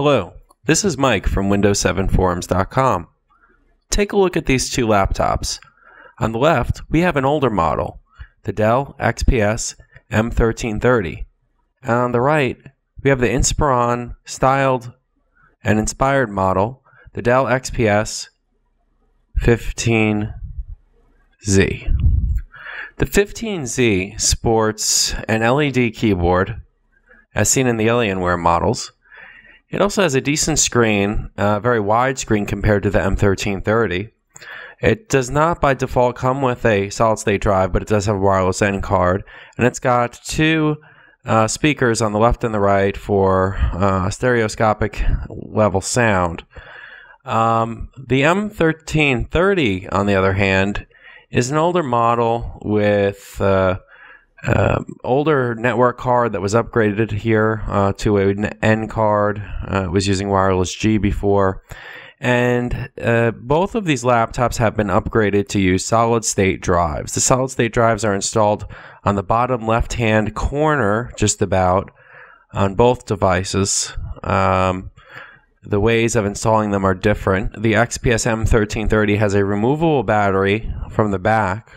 Hello, this is Mike from Windows7Forums.com. Take a look at these two laptops. On the left, we have an older model, the Dell XPS M1330. And on the right, we have the Inspiron styled and inspired model, the Dell XPS 15Z. The 15Z sports an LED keyboard, as seen in the Alienware models. It also has a decent screen, very wide screen compared to the M1330. It does not by default come with a solid-state drive, but it does have a wireless end card, and it's got two speakers on the left and the right for stereoscopic level sound. The M1330, on the other hand, is an older model with older network card that was upgraded here to an N card. It was using wireless G before. And both of these laptops have been upgraded to use solid-state drives. The solid-state drives are installed on the bottom left-hand corner, just about, on both devices. The ways of installing them are different. The XPS M1330 has a removable battery from the back,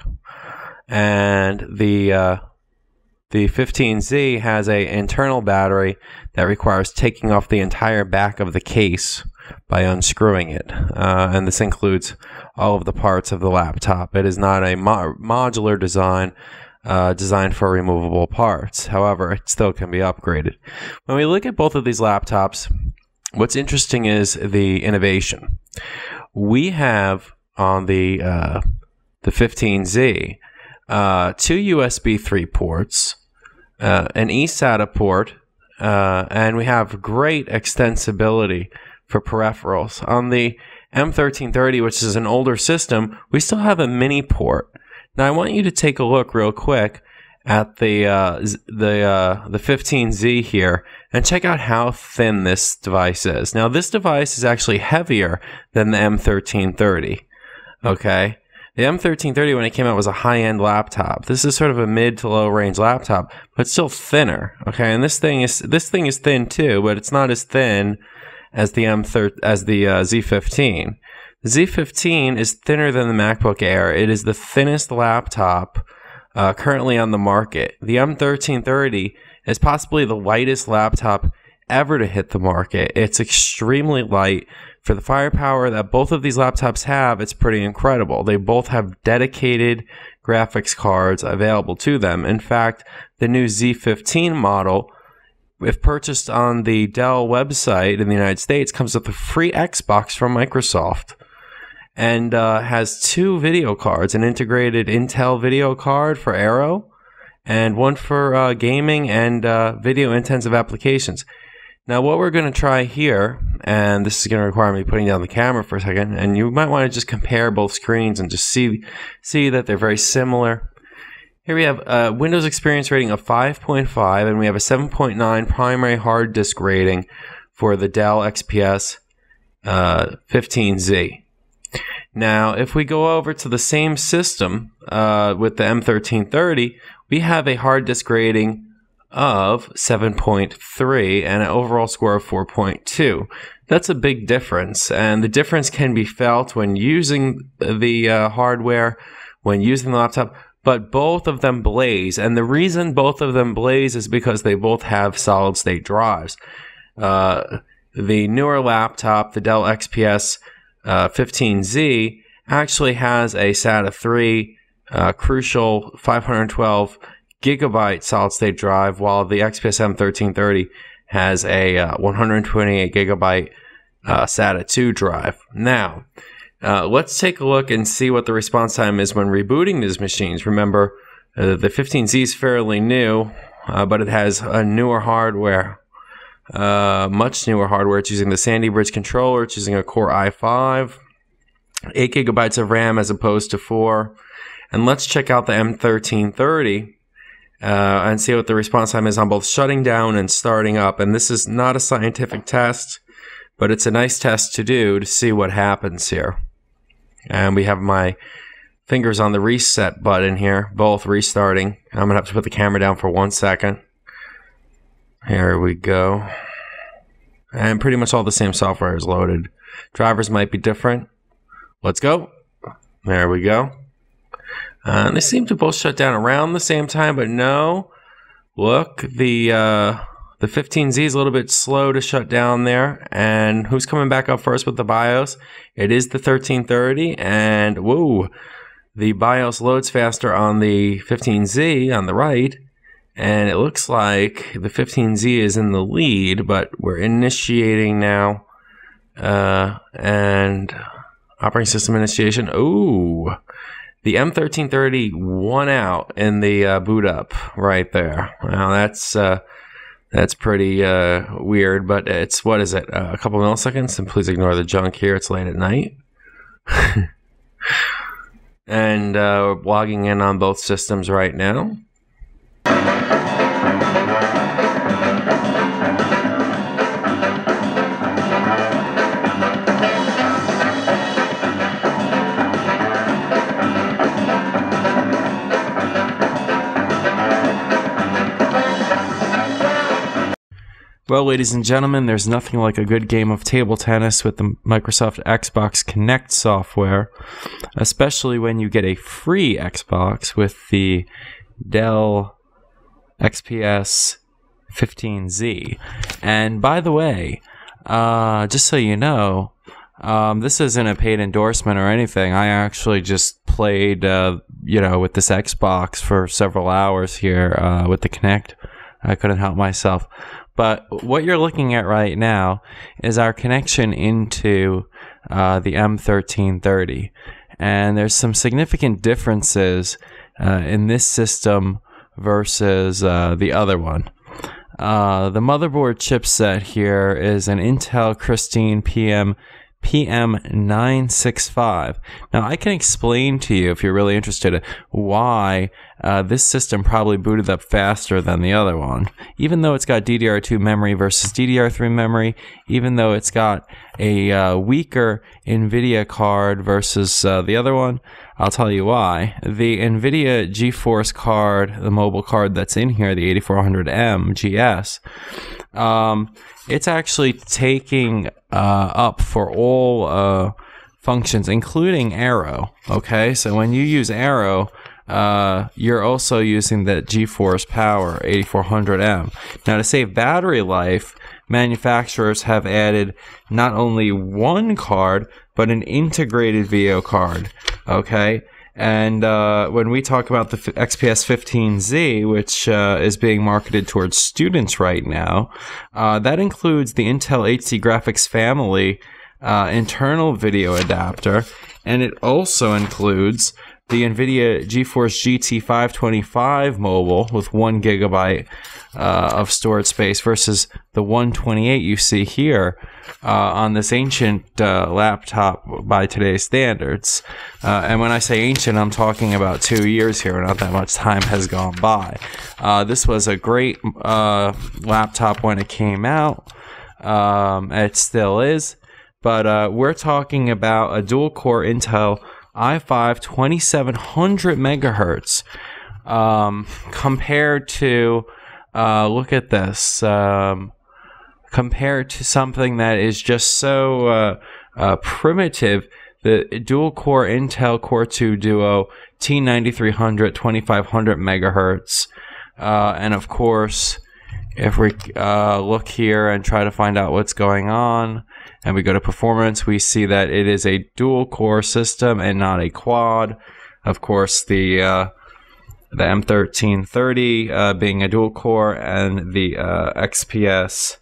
and the 15Z has an internal battery that requires taking off the entire back of the case by unscrewing it. And this includes all of the parts of the laptop. It is not a modular design designed for removable parts. However, it still can be upgraded. When we look at both of these laptops, what's interesting is the innovation. We have on the 15Z two USB 3 ports, an eSATA port, and we have great extensibility for peripherals. On the M1330, which is an older system, we still have a mini port. Now I want you to take a look real quick at the 15Z here and check out how thin this device is. Now this device is actually heavier than the M1330. Okay, the M1330 when it came out was a high-end laptop. This is sort of a mid to low range laptop, but still thinner. Okay, and this thing is thin too, but it's not as thin as the Z15. The Z15 is thinner than the MacBook Air. It is the thinnest laptop currently on the market. The M1330 is possibly the lightest laptop ever to hit the market. It's extremely light. For the firepower that both of these laptops have, it's pretty incredible. They both have dedicated graphics cards available to them. In fact, the new Z15 model, if purchased on the Dell website in the United States, comes with a free Xbox from Microsoft and has two video cards, an integrated Intel video card for Aero and one for gaming and video-intensive applications. Now what we're going to try here, and this is going to require me putting down the camera for a second, and you might want to just compare both screens and just see that they're very similar. Here we have a Windows experience rating of 5.5, and we have a 7.9 primary hard disk rating for the Dell XPS 15Z. Now, if we go over to the same system with the M1330, we have a hard disk rating of 7.3 and an overall score of 4.2. That's a big difference, and the difference can be felt when using the hardware, when using the laptop, but both of them blaze, and the reason both of them blaze is because they both have solid-state drives. The newer laptop, the Dell XPS 15Z, actually has a SATA3 Crucial 512 gigabyte solid-state drive, while the XPS M1330 has a 128 gigabyte SATA2 drive. Now, let's take a look and see what the response time is when rebooting these machines. Remember, the 15Z is fairly new, but it has a newer hardware, much newer hardware. It's using the Sandy Bridge controller. It's using a Core i5, 8 gigabytes of RAM as opposed to 4. And let's check out the M1330 and see what the response time is on both shutting down and starting up. And this is not a scientific test, but it's a nice test to do to see what happens here. And we have my fingers on the reset button here, both restarting. I'm going to have to put the camera down for 1 second. Here we go. and pretty much all the same software is loaded. Drivers might be different. Let's go. There we go. They seem to both shut down around the same time, but no. Look, the 15Z is a little bit slow to shut down there. And who's coming back up first with the BIOS? It is the 1330, and whoa, the BIOS loads faster on the 15Z on the right. And it looks like the 15Z is in the lead, but we're initiating now. And operating system initiation. Ooh, the M1330 won out in the boot up right there. Now that's pretty weird, but it's, what is it, a couple milliseconds? And please ignore the junk here. It's late at night. And logging in on both systems right now. Well, ladies and gentlemen, there's nothing like a good game of table tennis with the Microsoft Xbox Connect software, especially when you get a free Xbox with the Dell XPS 15Z. And by the way, just so you know, this isn't a paid endorsement or anything. I actually just played, with this Xbox for several hours here with the Connect. I couldn't help myself. But what you're looking at right now is our connection into the M1330. And there's some significant differences in this system versus the other one. The motherboard chipset here is an Intel Christine PM965. Now, I can explain to you, if you're really interested, why this system probably booted up faster than the other one. Even though it's got DDR2 memory versus DDR3 memory, even though it's got a weaker NVIDIA card versus the other one, I'll tell you why. The NVIDIA GeForce card, the mobile card that's in here, the 8400M GS, it's actually taking up for all functions, including Aero. Okay, so when you use Aero, you're also using the GeForce Power 8400M. Now, to save battery life, manufacturers have added not only one card, but an integrated video card. Okay, and when we talk about the XPS 15Z, which is being marketed towards students right now, that includes the Intel HD Graphics family internal video adapter, and it also includes the NVIDIA GeForce GT 525 mobile with 1 GB of storage space versus the 128 you see here on this ancient laptop by today's standards. And when I say ancient, I'm talking about 2 years here. Not that much time has gone by. This was a great laptop when it came out. It still is. But we're talking about a dual-core Intel i5 2700 megahertz compared to, look at this, compared to something that is just so primitive, the dual-core Intel Core 2 Duo T9300 2500 megahertz. And of course, if we look here and try to find out what's going on, and we go to performance, we see that it is a dual-core system and not a quad. Of course, the M1330 being a dual-core, and the XPS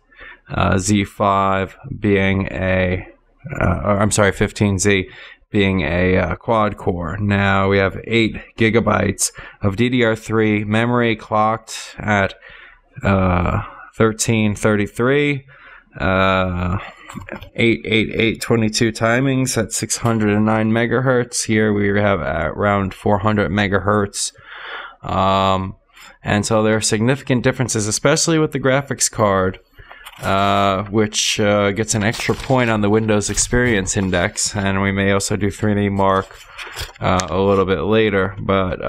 Z5 being a, 15Z being a quad-core. Now we have 8 gigabytes of DDR3 memory clocked at 1333. 88822 timings at 609 megahertz. Here we have around 400 megahertz. And so there are significant differences, especially with the graphics card, which gets an extra point on the Windows Experience Index, and we may also do 3D Mark a little bit later. But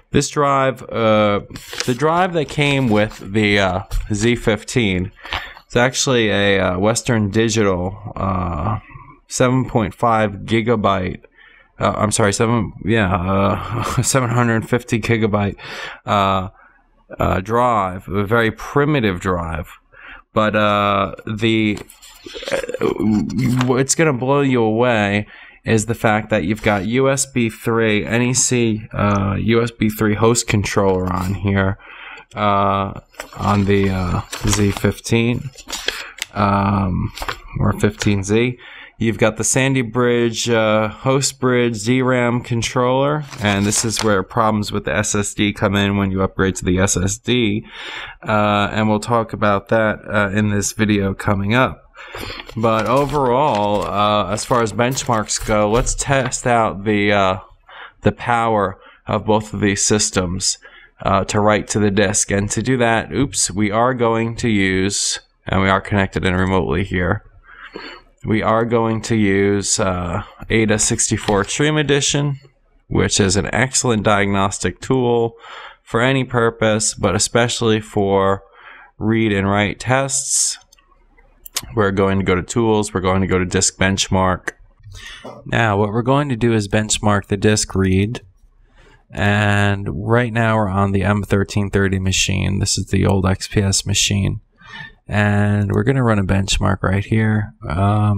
this drive, the drive that came with the Z15, It's actually a Western Digital 7.5 gigabyte. I'm sorry, 750 gigabyte drive, a very primitive drive. But what's going to blow you away is the fact that you've got USB 3, NEC USB 3 host controller on here, on the Z15 or 15Z. You've got the Sandy Bridge host bridge DRAM controller, and this is where problems with the SSD come in when you upgrade to the SSD, and we'll talk about that in this video coming up. But overall, as far as benchmarks go, let's test out the power of both of these systems to write to the disk. And to do that, we are going to use, and we are connected in remotely here, we are going to use ADA 64 Extreme Edition, which is an excellent diagnostic tool for any purpose, but especially for read and write tests. We're going to go to Tools, we're going to go to Disk Benchmark. Now, what we're going to do is benchmark the disk read. And right now we're on the M1330 machine. This is the old XPS machine. And we're going to run a benchmark right here. We're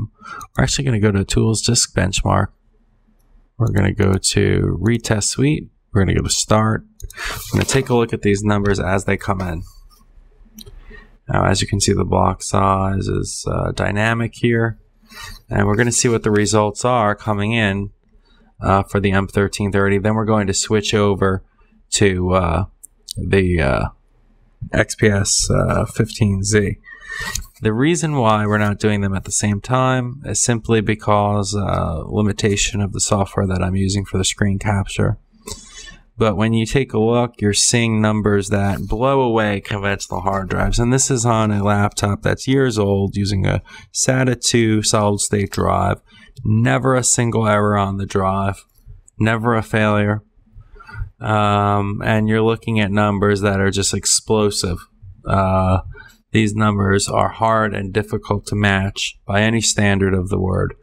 actually going to go to Tools, Disk Benchmark. We're going to go to Retest Suite. We're going to go to Start. I'm going to take a look at these numbers as they come in. Now, as you can see, the block size is dynamic here. And we're going to see what the results are coming in for the M1330. Then we're going to switch over to the XPS 15Z. The reason why we're not doing them at the same time is simply because limitation of the software that I'm using for the screen capture. But when you take a look, you're seeing numbers that blow away conventional hard drives. And this is on a laptop that's years old using a SATA2 solid-state drive. Never a single error on the drive. Never a failure. And you're looking at numbers that are just explosive. These numbers are hard and difficult to match by any standard of the word.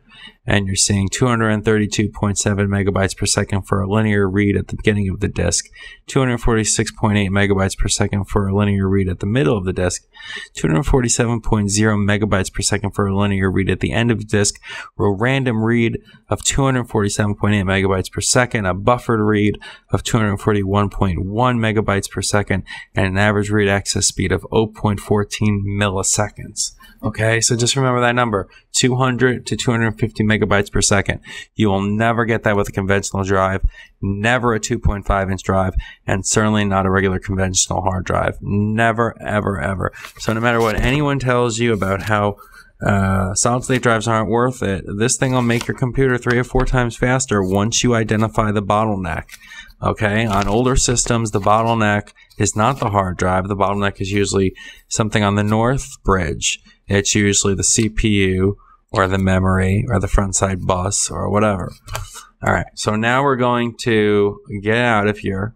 And you're seeing 232.7 megabytes per second for a linear read at the beginning of the disk, 246.8 megabytes per second for a linear read at the middle of the disk, 247.0 megabytes per second for a linear read at the end of the disk, a random read of 247.8 megabytes per second, a buffered read of 241.1 megabytes per second, and an average read access speed of 0.14 milliseconds. Okay, so just remember that number, 200 to 250 megabytes per second. You will never get that with a conventional drive, never a 2.5-inch drive, and certainly not a regular conventional hard drive. Never, ever, ever. So no matter what anyone tells you about how solid-state drives aren't worth it, this thing will make your computer 3 or 4 times faster once you identify the bottleneck. Okay, on older systems, the bottleneck is not the hard drive. The bottleneck is usually something on the north bridge. It's usually the CPU or the memory or the front side bus or whatever. All right, so now we're going to get out of here.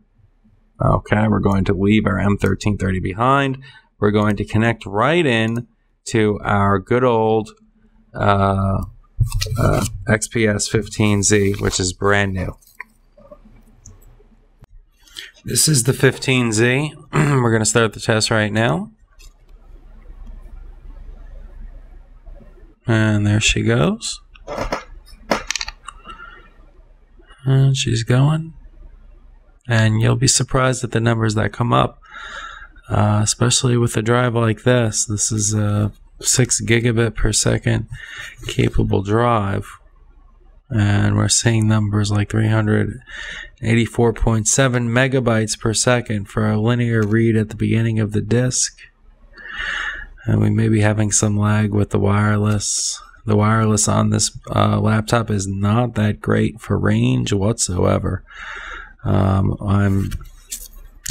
Okay, we're going to leave our M1330 behind. We're going to connect right in to our good old XPS 15Z, which is brand new. This is the 15Z. We're going to start the test right now. And there she goes. And she's going. And you'll be surprised at the numbers that come up. Especially with a drive like this. This is a 6 gigabit per second capable drive. And we're seeing numbers like 384.7 megabytes per second for a linear read at the beginning of the disk. And we may be having some lag with the wireless. The wireless on this laptop is not that great for range whatsoever. I'm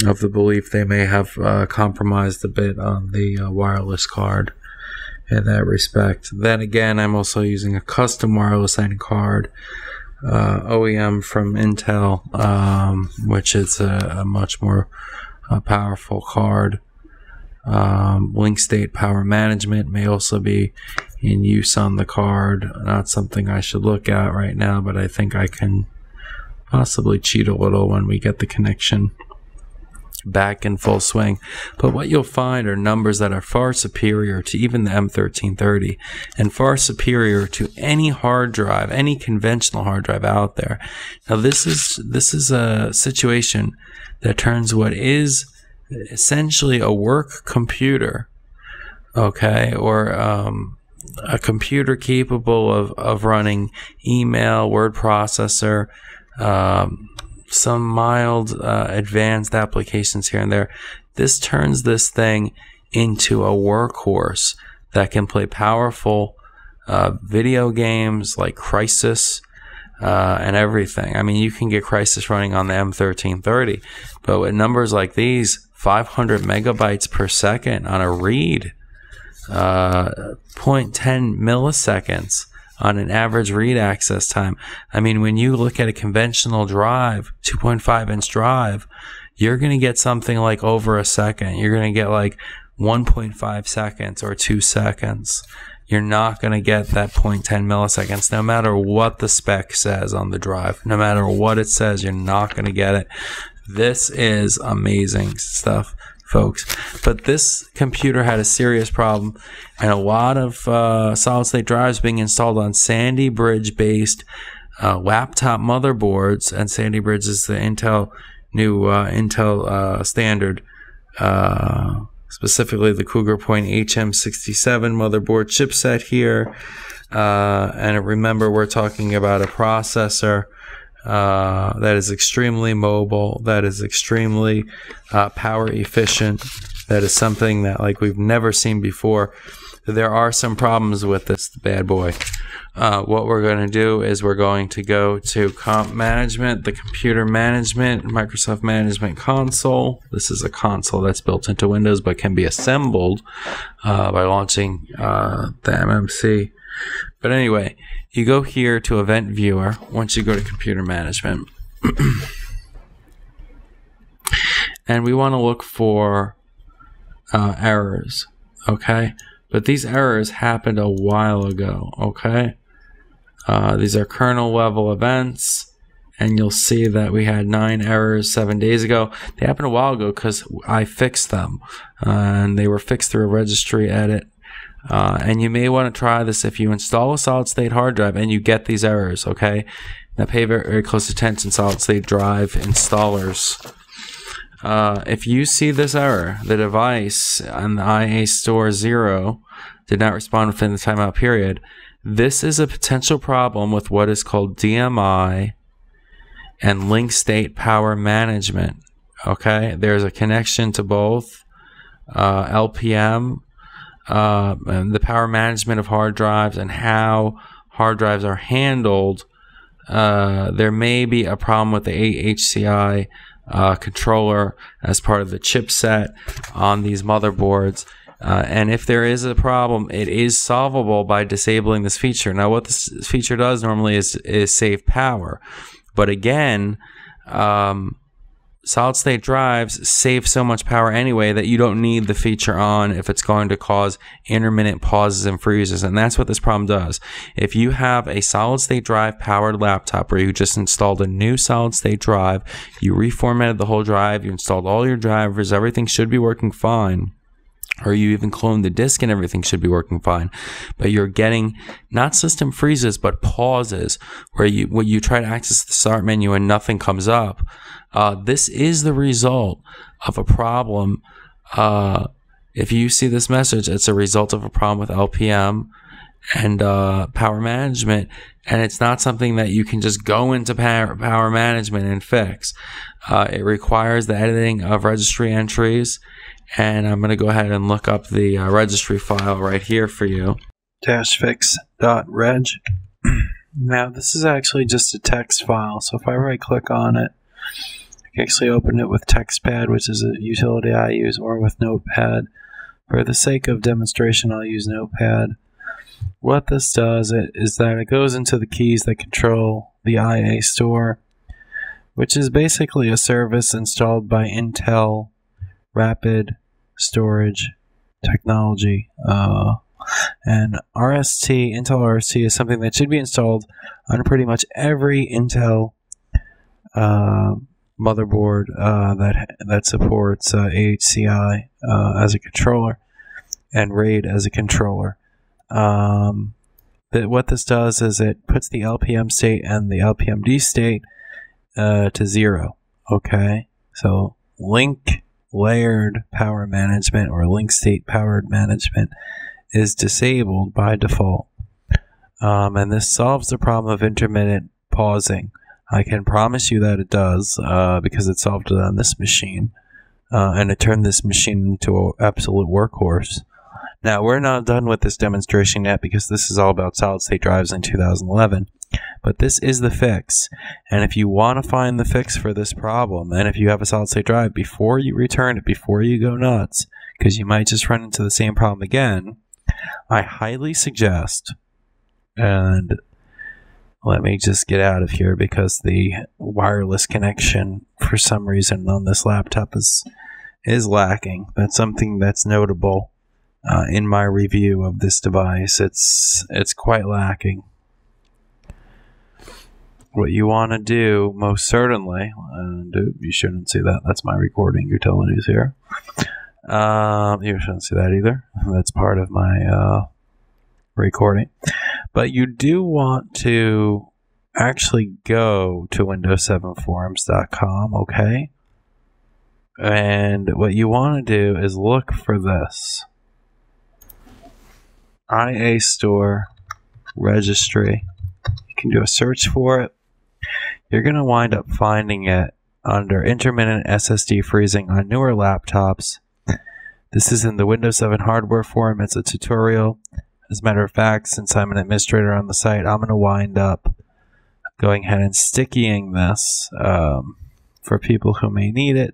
of the belief they may have compromised a bit on the wireless card in that respect. Then again, I'm also using a custom wireless end card, OEM from Intel, which is a much more powerful card. Link state power management may also be in use on the card. Not something I should look at right now, but I think I can possibly cheat a little when we get the connection back in full swing. But what you'll find are numbers that are far superior to even the M1330 and far superior to any hard drive, any conventional hard drive out there. Now this is a situation that turns what is essentially a work computer, okay, or a computer capable of running email, word processor, some mild advanced applications here and there. This turns this thing into a workhorse that can play powerful video games like Crysis and everything. I mean, you can get Crysis running on the M1330, but with numbers like these, 500 megabytes per second on a read, 0.10 milliseconds on an average read access time. I mean, when you look at a conventional drive, 2.5-inch drive, you're going to get something like over a second. You're going to get like 1.5 seconds or 2 seconds. You're not going to get that 0.10 milliseconds, no matter what the spec says on the drive. No matter what it says, you're not going to get it. This is amazing stuff, folks. But this computer had a serious problem, and a lot of solid-state drives being installed on Sandy Bridge-based laptop motherboards, and Sandy Bridge is the Intel Intel standard, specifically the Cougar Point HM67 motherboard chipset here. And remember, we're talking about a processor that is extremely mobile, that is extremely power efficient, that is something that like we've never seen before. There are some problems with this bad boy. What we're going to do is we're going to go to Comp Management, the Computer Management, Microsoft Management Console. This is a console that's built into Windows but can be assembled by launching the MMC. But anyway, you go here to Event Viewer once you go to Computer Management. And we want to look for errors, okay? But these errors happened a while ago, okay? These are kernel level events, and you'll see that we had 9 errors 7 days ago. They happened a while ago because I fixed them, and they were fixed through a registry edit. And you may want to try this if you install a solid-state hard drive and you get these errors, okay? Now pay very, very close attention, solid-state drive installers. If you see this error, the device on the IA store 0 did not respond within the timeout period, this is a potential problem with what is called DMI and link state power management, okay? There's a connection to both LPM, and the power management of hard drives and how hard drives are handled. There may be a problem with the HCI controller as part of the chipset on these motherboards. And if there is a problem, it is solvable by disabling this feature. Now, what this feature does normally is save power. But again, solid-state drives save so much power anyway that you don't need the feature on if it's going to cause intermittent pauses and freezes, and that's what this problem does. If you have a solid-state drive powered laptop where you just installed a new solid-state drive, you reformatted the whole drive, you installed all your drivers, everything should be working fine, or you even cloned the disk and everything should be working fine, but you're getting not system freezes but pauses where you try to access the start menu and nothing comes up. This is the result of a problem. If you see this message, it's a result of a problem with LPM and power management, and it's not something that you can just go into power management and fix. It requires the editing of registry entries, and I'm going to go ahead and look up the registry file right here for you. -fix.reg. Now, this is actually just a text file, so if I right-click on it, I can actually open it with TextPad, which is a utility I use, or with Notepad. For the sake of demonstration, I'll use Notepad. What this does is that it goes into the keys that control the IA store, which is basically a service installed by Intel Rapid Storage technology. And RST, Intel RST, is something that should be installed on pretty much every Intel motherboard that supports AHCI as a controller and RAID as a controller. What this does is it puts the LPM state and the LPMD state to 0. Okay, so link layered power management or link state powered management is disabled by default, and this solves the problem of intermittent pausing. I can promise you that it does, because it solved it on this machine, and it turned this machine into an absolute workhorse. Now, we're not done with this demonstration yet, because this is all about solid-state drives in 2011, but this is the fix. And if you want to find the fix for this problem, and if you have a solid-state drive, before you return it, before you go nuts, because you might just run into the same problem again, I highly suggest, and let me just get out of here because the wireless connection for some reason on this laptop is lacking. That's something that's notable in my review of this device. It's quite lacking. What you want to do, most certainly, and you shouldn't see that. That's my recording utilities here. You shouldn't see that either. That's part of my recording. But you do want to actually go to Windows7forums.com, okay? And what you want to do is look for this. IA Store Registry. You can do a search for it. You're going to wind up finding it under intermittent SSD freezing on newer laptops. This is in the Windows 7 hardware forum. It's a tutorial. As a matter of fact, since I'm an administrator on the site, I'm going to wind up going ahead and stickying this for people who may need it.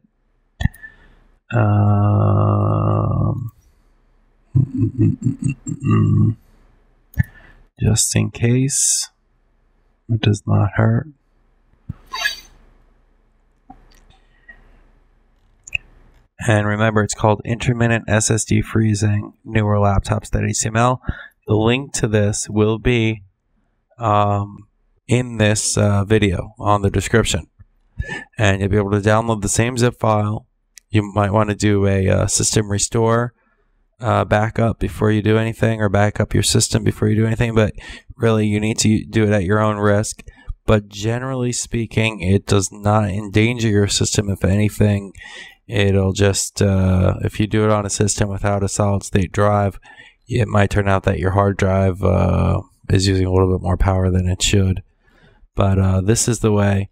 Just in case. It does not hurt. And remember, it's called Intermittent SSD Freezing Newer Laptops.html. The link to this will be in this video on the description. And you'll be able to download the same zip file. You might want to do a system restore backup before you do anything, or back up your system before you do anything. But really, you need to do it at your own risk. But generally speaking, it does not endanger your system. If anything, it'll just, if you do it on a system without a solid state drive, it might turn out that your hard drive is using a little bit more power than it should. But this is the way.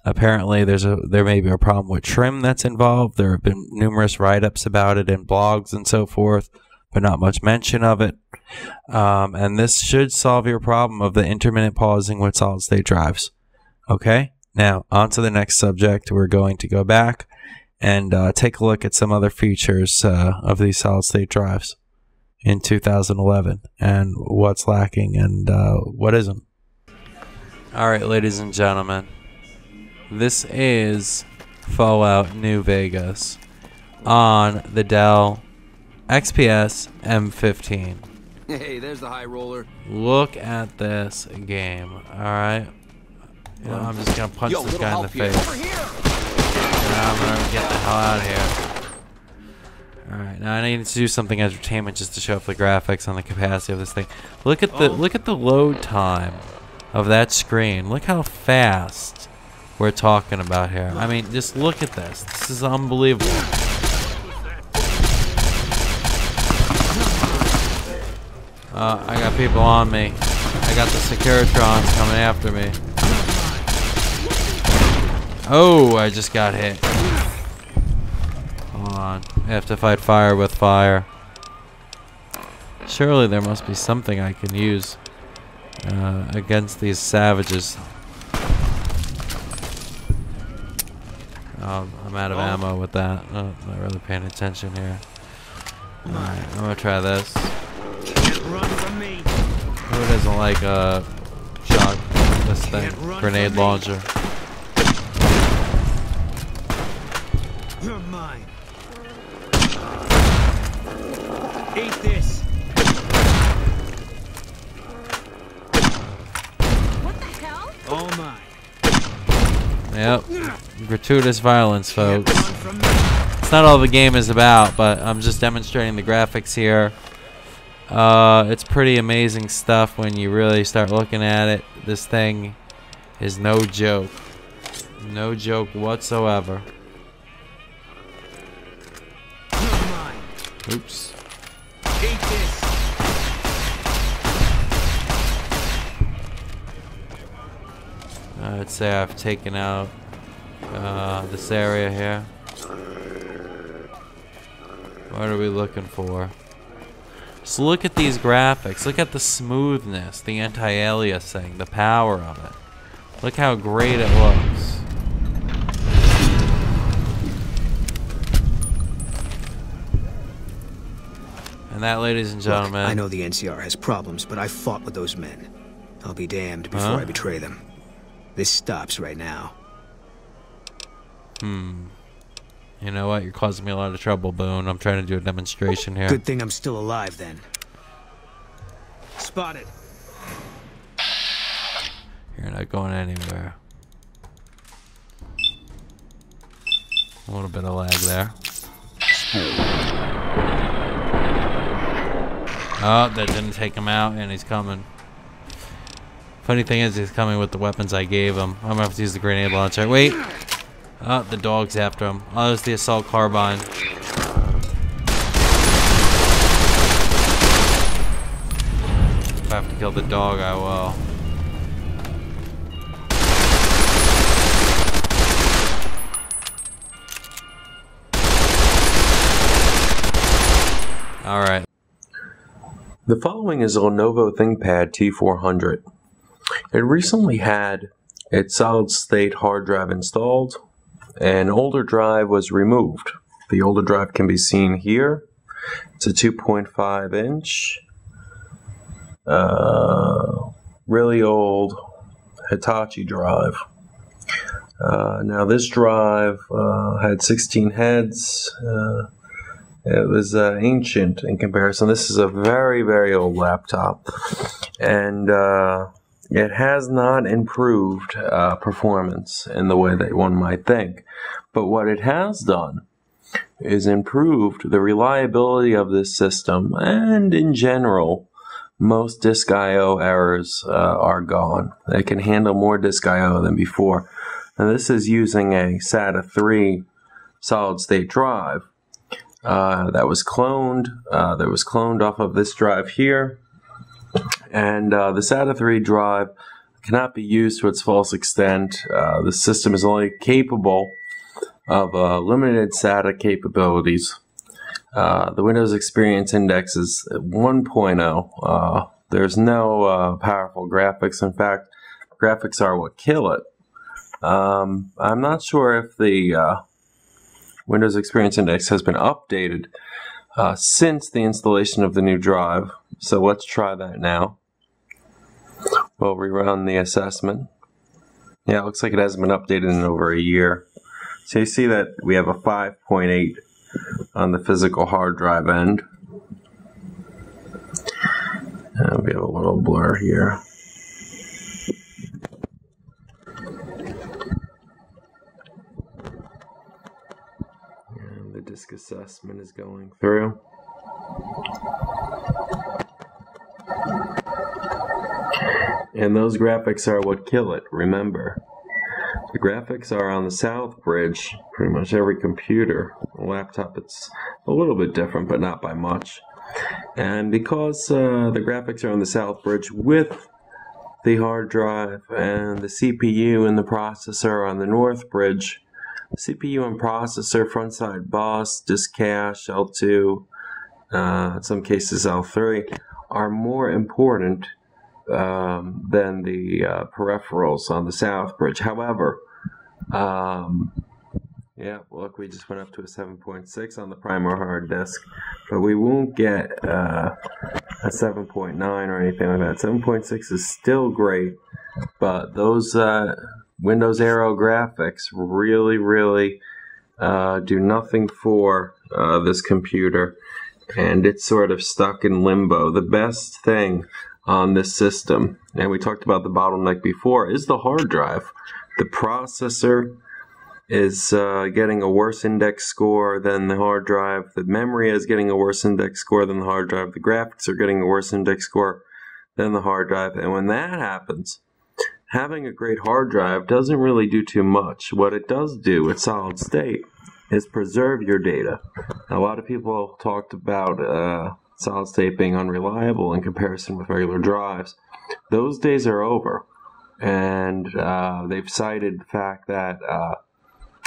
Apparently, there may be a problem with trim that's involved. There have been numerous write-ups about it in blogs and so forth, but not much mention of it. And this should solve your problem of the intermittent pausing with solid-state drives. Okay? Now, on to the next subject. We're going to go back and take a look at some other features of these solid-state drives in 2011 and what's lacking and what isn't. All right, ladies and gentlemen. This is Fallout New Vegas on the Dell XPS M15. Hey, there's the high roller. Look at this game, alright? You know, I'm just gonna punch this guy in the face. And I'm gonna get the hell out of here. Alright, now I need to do something entertainment just to show off the graphics and the capacity of this thing. Look at the load time of that screen. Look how fast we're talking about here. I mean, just look at this. This is unbelievable. I got people on me. I got the Securitrons coming after me. Oh, I just got hit. Hold on. I have to fight fire with fire. Surely there must be something I can use against these savages. I'm out of ammo with that. Oh, not really paying attention here. Alright, I'm gonna try this. Who doesn't like this thing? Grenade launcher. You're mine. Eat this. What the hell? All mine. Yep. Gratuitous violence, folks. Run from me. It's not all the game is about, but I'm just demonstrating the graphics here. It's pretty amazing stuff when you really start looking at it. This thing is no joke. No joke whatsoever. You're mine. Oops. Eat this. I'd say I've taken out this area here. What are we looking for? So look at these graphics. Look at the smoothness, the anti-aliasing, the power of it. Look how great it looks. And that, ladies and gentlemen... Look, I know the NCR has problems, but I fought with those men. I'll be damned before I betray them. This stops right now. You know what? You're causing me a lot of trouble, Boone. I'm trying to do a demonstration here. Good thing I'm still alive, then. Spotted. You're not going anywhere. A little bit of lag there. Oh, that didn't take him out, and he's coming. Funny thing is, he's coming with the weapons I gave him. I'm gonna have to use the grenade launcher. Wait! Oh, the dog's after him. Oh, there's the assault carbine. If I have to kill the dog, I will. Alright. The following is a Lenovo ThinkPad T400. It recently had its solid-state hard drive installed. An older drive was removed. The older drive can be seen here. It's a 2.5 inch, really old Hitachi drive. Now this drive had 16 heads. It was ancient in comparison. This is a very, very old laptop, and it has not improved performance in the way that one might think. But what it has done is improved the reliability of this system, and in general, most disk I/O errors are gone. It can handle more disk I/O than before. And this is using a SATA3 solid-state drive that was cloned. That was cloned off of this drive here. And the SATA3 drive cannot be used to its fullest extent. The system is only capable of limited SATA capabilities. The Windows Experience Index is 1.0. There's no powerful graphics. In fact, graphics are what kill it. I'm not sure if the Windows Experience Index has been updated since the installation of the new drive. So let's try that now. We'll rerun the assessment. Yeah, it looks like it hasn't been updated in over a year. So you see that we have a 5.8 on the physical hard drive end. And we have a little blur here. And the disk assessment is going through. And those graphics are what kill it, remember. The graphics are on the south bridge, pretty much every computer. A laptop, it's a little bit different, but not by much. And because the graphics are on the south bridge with the hard drive and the CPU and the processor on the north bridge, CPU and processor, front side bus, disk cache, L2, in some cases L3, are more important than the peripherals on the south bridge. However, yeah, look, we just went up to a 7.6 on the primary hard disk, but we won't get a 7.9 or anything like that. 7.6 is still great, but those Windows Aero graphics really, really do nothing for this computer. and it's sort of stuck in limbo. The best thing on this system, and we talked about the bottleneck before, is the hard drive. The processor is getting a worse index score than the hard drive. The memory is getting a worse index score than the hard drive. The graphics are getting a worse index score than the hard drive. And when that happens, having a great hard drive doesn't really do too much. What it does do with solid state is preserve your data. A lot of people talked about solid state being unreliable in comparison with regular drives. Those days are over. And they've cited the fact that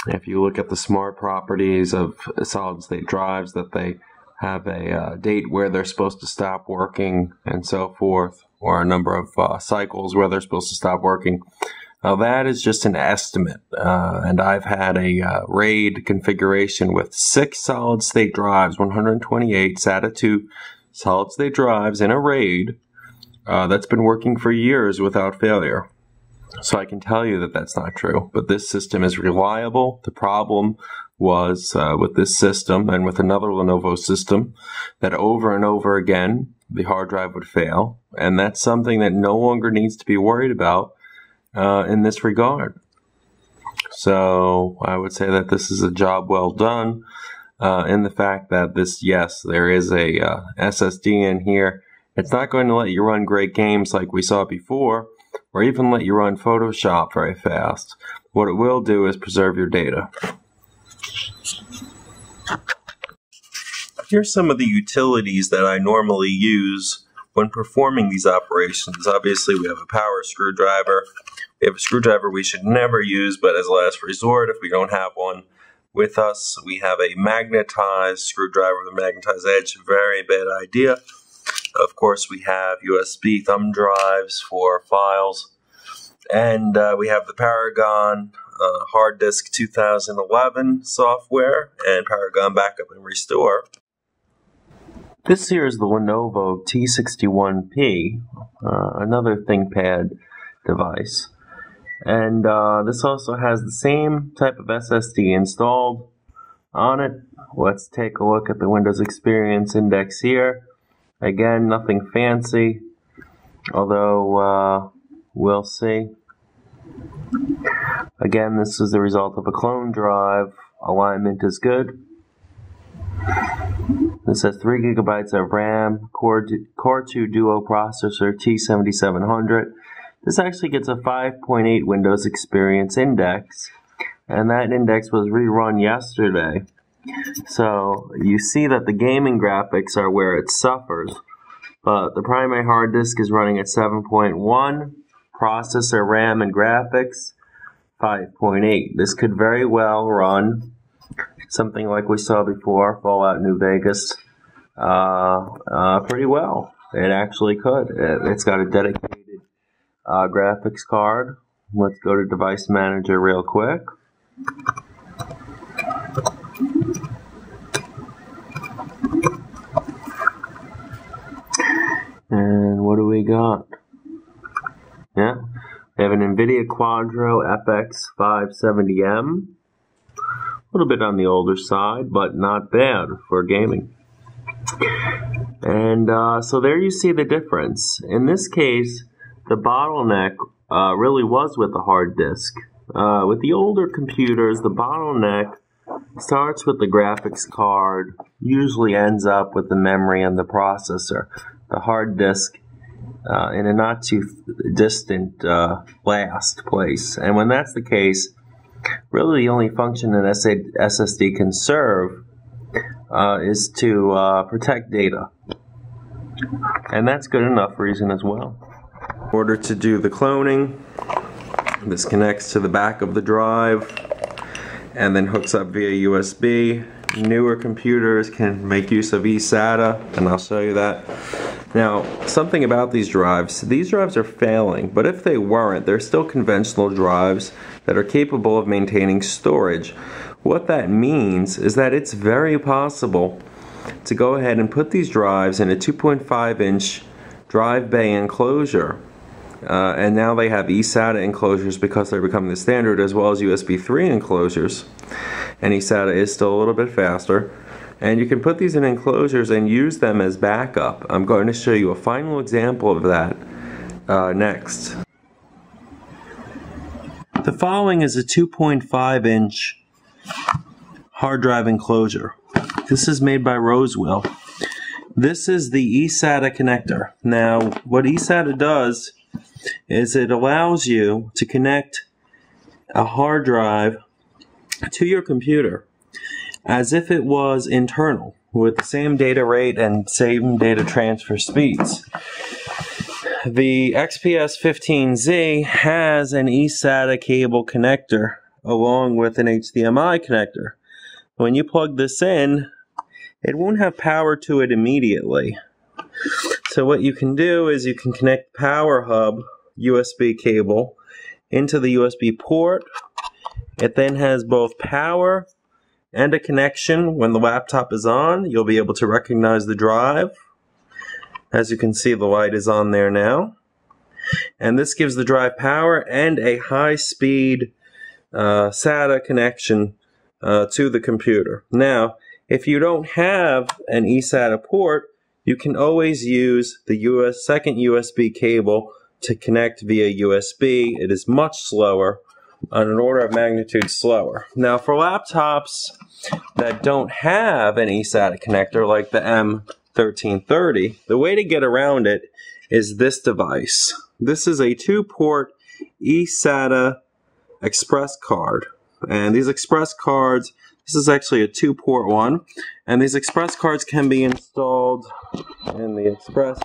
if you look at the smart properties of solid state drives, that they have a date where they're supposed to stop working and so forth, or a number of cycles where they're supposed to stop working. Now that is just an estimate, and I've had a RAID configuration with 6 solid state drives, 128 SATA 2 solid state drives in a RAID that's been working for years without failure. So I can tell you that that's not true, but this system is reliable. The problem was with this system and with another Lenovo system that over and over again the hard drive would fail, and that's something that no longer needs to be worried about in this regard. So I would say that this is a job well done in the fact that this, yes, there is a SSD in here. It's not going to let you run great games like we saw before, or even let you run Photoshop very fast. What it will do is preserve your data. Here's some of the utilities that I normally use when performing these operations. Obviously, we have a power screwdriver. We have a screwdriver we should never use, but as a last resort, if we don't have one with us, we have a magnetized screwdriver with a magnetized edge. Very bad idea. Of course, we have USB thumb drives for files, and we have the Paragon Hard Disk 2011 software and Paragon Backup and Restore. This here is the Lenovo T61P, another ThinkPad device, and this also has the same type of SSD installed on it. Let's take a look at the Windows Experience Index here. Again, nothing fancy, although we'll see. Again, this is the result of a clone drive. Alignment is good. This has 3 GB of RAM, Core 2 Duo processor T7700. This actually gets a 5.8 Windows Experience Index, and that index was rerun yesterday. So you see that the gaming graphics are where it suffers, but the primary hard disk is running at 7.1, processor, RAM, and graphics 5.8. This could very well run something like we saw before, Fallout New Vegas, pretty well. It actually could. It's got a dedicated graphics card. Let's go to Device Manager real quick. And what do we got? Yeah, we have an NVIDIA Quadro FX 570M. A little bit on the older side, but not bad for gaming. And so there you see the difference. In this case, the bottleneck really was with the hard disk. With the older computers, the bottleneck starts with the graphics card, usually ends up with the memory and the processor. The hard disk in a not too distant last place. And when that's the case, really the only function an SSD can serve is to protect data. And that's good enough reason as well. In order to do the cloning, this connects to the back of the drive and then hooks up via USB. Newer computers can make use of eSATA, and I'll show you that. Now, something about these drives are failing, but if they weren't, they're still conventional drives that are capable of maintaining storage. What that means is that it's very possible to go ahead and put these drives in a 2.5-inch drive bay enclosure. And now they have eSATA enclosures because they're becoming the standard, as well as USB 3 enclosures. And eSATA is still a little bit faster. And you can put these in enclosures and use them as backup. I'm going to show you a final example of that next. The following is a 2.5-inch hard drive enclosure. This is made by Rosewell. This is the eSATA connector. Now, what eSATA does is it allows you to connect a hard drive to your computer as if it was internal, with the same data rate and same data transfer speeds. The XPS 15Z has an eSATA cable connector along with an HDMI connector. When you plug this in, it won't have power to it immediately. So what you can do is you can connect Power Hub USB cable into the USB port. It then has both power and a connection. When the laptop is on, you'll be able to recognize the drive. As you can see, the light is on there now. And this gives the drive power and a high-speed SATA connection to the computer. Now, if you don't have an eSATA port, you can always use the second USB cable to connect via USB. It is much slower, on an order of magnitude slower. Now, for laptops that don't have an eSATA connector, like the M1330, the way to get around it is this device. This is a 2-port eSATA express card. And these express cards, this is actually a 2-port one, and these express cards can be installed in the express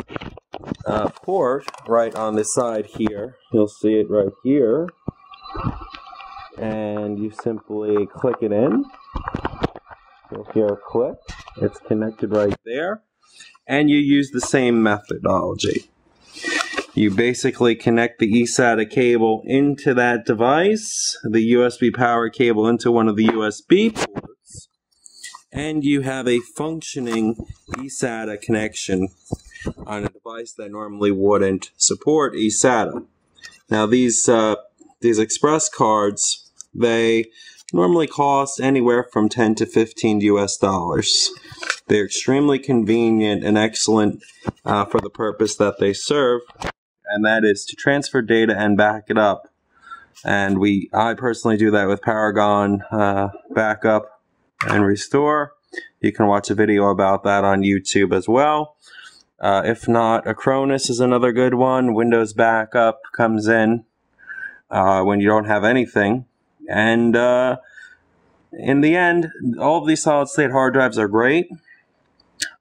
port right on the side here. You'll see it right here. And you simply click it in. You'll hear a click. It's connected right there. And you use the same methodology. You basically connect the eSATA cable into that device, the USB power cable into one of the USB ports, and you have a functioning eSATA connection on a device that normally wouldn't support eSATA. Now these express cards, they normally cost anywhere from $10 to $15 US. They're extremely convenient and excellent for the purpose that they serve, and that is to transfer data and back it up. And I personally do that with Paragon Backup and Restore. You can watch a video about that on YouTube as well. If not, Acronis is another good one. Windows Backup comes in when you don't have anything. And in the end, all of these solid-state hard drives are great.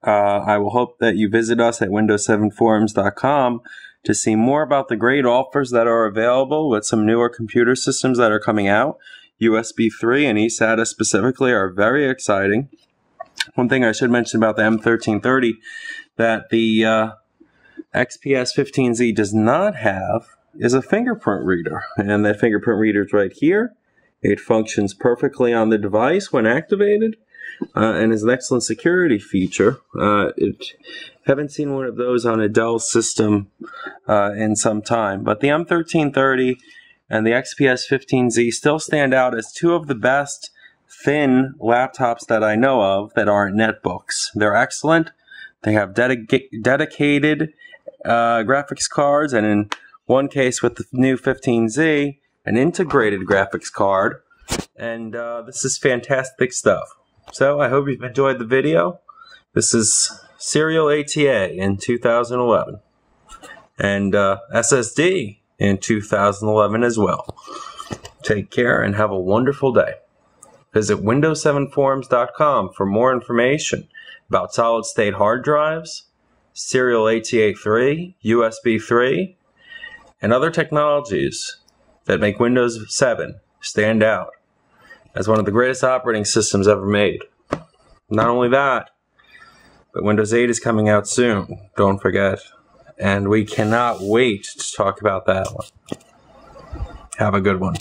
I will hope that you visit us at Windows7Forums.com to see more about the great offers that are available with some newer computer systems that are coming out. USB 3 and eSATA specifically are very exciting. One thing I should mention about the M1330 that the XPS 15Z does not have is a fingerprint reader. And that fingerprint reader is right here. It functions perfectly on the device when activated. And is an excellent security feature. Haven't seen one of those on a Dell system in some time. But the M1330 and the XPS 15Z still stand out as two of the best thin laptops that I know of that aren't netbooks. They're excellent. They have dedicated graphics cards, and in one case with the new 15Z, an integrated graphics card. And this is fantastic stuff. So I hope you've enjoyed the video. This is Serial ATA in 2011 and SSD in 2011 as well. Take care and have a wonderful day. Visit Windows7Forums.com for more information about solid-state hard drives, Serial ATA 3, USB 3, and other technologies that make Windows 7 stand out as one of the greatest operating systems ever made. Not only that, but Windows 8 is coming out soon, don't forget. And we cannot wait to talk about that one. Have a good one.